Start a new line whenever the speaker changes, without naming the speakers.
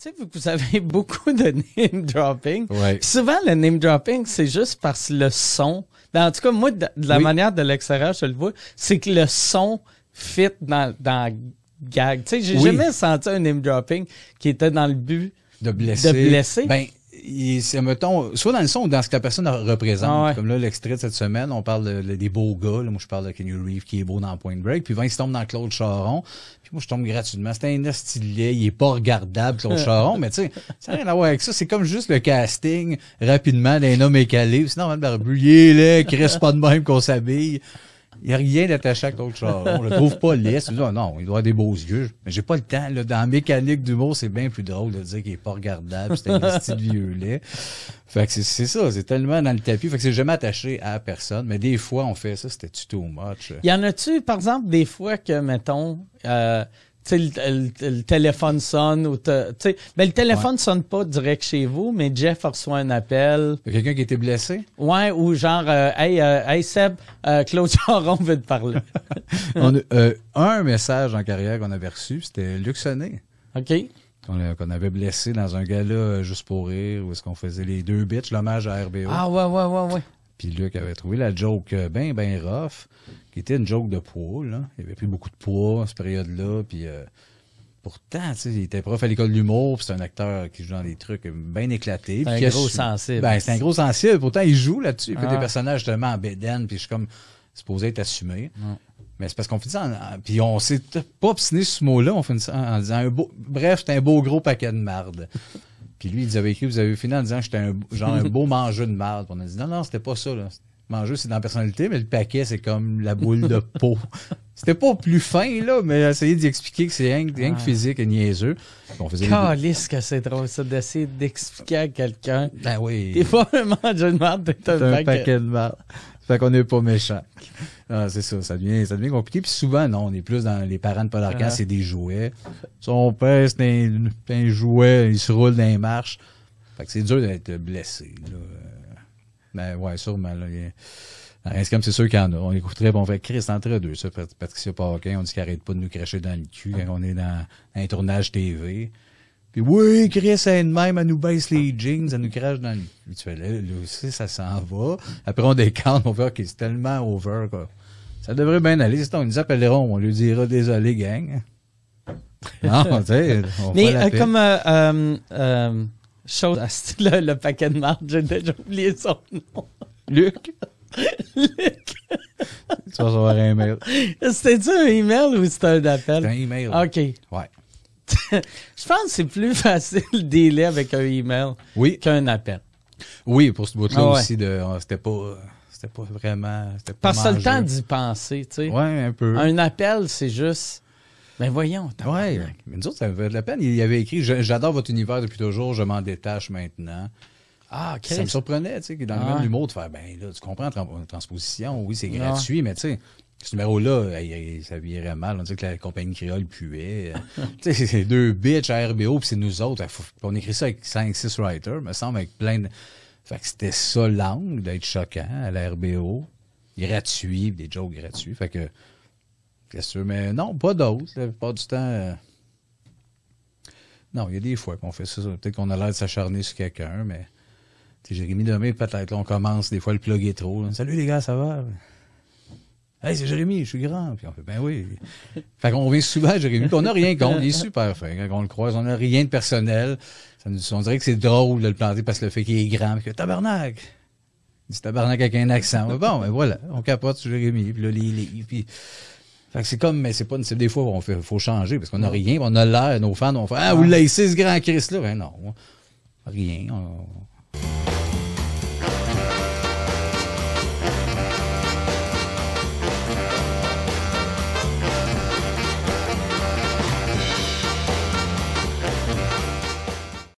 Tu sais, vous avez beaucoup de name dropping.
Ouais.
Puis souvent, le name dropping, c'est juste parce que le son. En tout cas, moi, de la manière de l'extérieur, je le vois, c'est que le son fit dans gag. Tu sais, j'ai jamais senti un name dropping qui était dans le but
de blesser. Ben, c'est, mettons, soit dans le son ou dans ce que la personne représente.
Ah ouais.
Comme là, l'extrait de cette semaine, on parle des beaux gars. Là, moi, je parle de Kenny Reeves qui est beau dans Point Break. Puis Vince tombe dans Claude Charon. Puis moi, je tombe gratuitement. C'était un estilet. Il est pas regardable, Claude Charon. Mais tu sais, ça n'a rien à voir avec ça. C'est comme juste le casting rapidement d'un homme écalé. Sinon, le barbu, il est laid, qu'il reste pas de même qu'on s'habille. Il n'y a rien d'attaché à Claude Charon. On le trouve pas laid. Non, il doit avoir des beaux yeux. Mais j'ai pas le temps. Là. Dans la mécanique d'humour, c'est bien plus drôle de dire qu'il est pas regardable. C'est un style vieux lait. Fait que c'est ça. C'est tellement dans le tapis. Fait que c'est jamais attaché à personne. Mais des fois, on fait ça. C'était too much.
Y en a-tu, par exemple, des fois que, mettons, tu sais, le téléphone sonne ou le téléphone sonne pas direct chez vous, mais Jeff reçoit un appel.
Il y a quelqu'un qui a été blessé?
Ouais, ou genre, hey Seb, Claude Charon veut te parler.
On a un message en carrière qu'on avait reçu, c'était Luc Sonnet.
OK.
Qu'on avait blessé dans un gala juste pour rire, où est-ce qu'on faisait les deux bitches, l'hommage à RBO.
Ah ouais.
Puis Luc avait trouvé la joke ben rough, qui était une joke de poids, là. Il avait pris beaucoup de poids à cette période-là, puis pourtant, tu sais, il était prof à l'école de l'humour, puis c'est un acteur qui joue dans des trucs bien éclatés.
C'est un gros sensible.
Ben, c'est un gros sensible, pourtant il joue là-dessus, il fait des personnages justement en bédaine, puis je suis comme supposé être assumé. Mais c'est parce qu'on fait ça, puis on s'est pas obstiné sur ce mot-là, on fait ça en disant bref, c'est un beau gros paquet de marde. Puis lui, il nous avait écrit, vous avez fini en disant que j'étais un beau mangeux de marde. Puis on a dit non, c'était pas ça, là. Mangeux, c'est dans la personnalité, mais le paquet, c'est comme la boule de peau. C'était pas plus fin, là, mais essayer d'y expliquer que c'est rien que physique et niaiseux.
Calisse que c'est drôle, ça, d'essayer d'expliquer à quelqu'un.
Ben oui.
T'es pas un mangeux de marde, t'es un paquet de marde.
Fait qu'on n'est pas méchant. Ah, c'est ça devient compliqué. Puis souvent, non, on est plus dans les parents de Paul Arcand, c'est des jouets. Son père, c'est un jouet, il se roule dans les marches. Fait que c'est dur d'être blessé, là. Ben ouais, sûrement, là. C'est sûr qu'il y en a. On écouterait, on fait Chris entre deux, ça, Patricia Paquin, on dit qu'elle arrête pas de nous cracher dans le cul quand on est dans un tournage TV. Puis oui, Chris, elle même, elle nous baisse les jeans, elle nous crache dans le cul. Tu fais là aussi, ça s'en va. Après, on décante, on fait OK, c'est tellement over, quoi. Ça devrait bien aller. Si on nous appelleront, on lui dira désolé, gang. Non, tu sais, on
mais
fait
comme chose, le paquet de marde, j'ai déjà oublié son nom.
Luc.
Luc.
Tu vas recevoir un email.
C'était-tu un email ou c'était un appel?
C'est un email.
OK.
Ouais.
Je pense que c'est plus facile de dealer avec un email qu'un appel.
Oui, pour ce bout-là aussi, c'était pas vraiment.
Parce que t'as le temps d'y penser, tu sais.
Ouais, un peu.
Un appel, c'est juste. Ben voyons.
Ouais. Mais nous autres, ça avait de la peine. Il avait écrit j'adore votre univers depuis toujours, je m'en détache maintenant.
Ah, OK.
Ça me surprenait, tu sais, dans le même humour, de faire, ben là, tu comprends, transposition, oui, c'est gratuit, mais tu sais, ce numéro-là, ça virait mal. On dit que la compagnie créole puait. Tu sais, c'est deux bitches à RBO, puis c'est nous autres. On écrit ça avec 5-6 writers, me semble, avec plein de. Fait que c'était ça l'angle d'être choquant à la RBO. Gratuit, des jokes gratuits. Fait que. Qu'est-ce que mais non, pas d'autres. La plupart du temps. Non, il y a des fois qu'on fait ça. Peut-être qu'on a l'air de s'acharner sur quelqu'un, mais. Jérémy demain, peut-être. Là, on commence, des fois, le plug est trop. Là. Salut les gars, ça va? Hey, c'est Jérémy, je suis grand. Puis on fait, ben oui. Fait qu'on vient souvent à Jérémy, puis on n'a rien contre. Il est super fin. Quand on le croise, on n'a rien de personnel. On dirait que c'est drôle de le planter parce que le fait qu'il est grand. Puis tabarnak! Il dit tabarnak avec un accent. Bon, ben voilà. On capote sur Jérémy. Puis là, puis. Fait que c'est comme, mais c'est pas une. Des fois, faut changer parce qu'on n'a rien. On a l'air, nos fans, on fait, ah, vous laissez ce grand Chris-là. Ben non. Rien.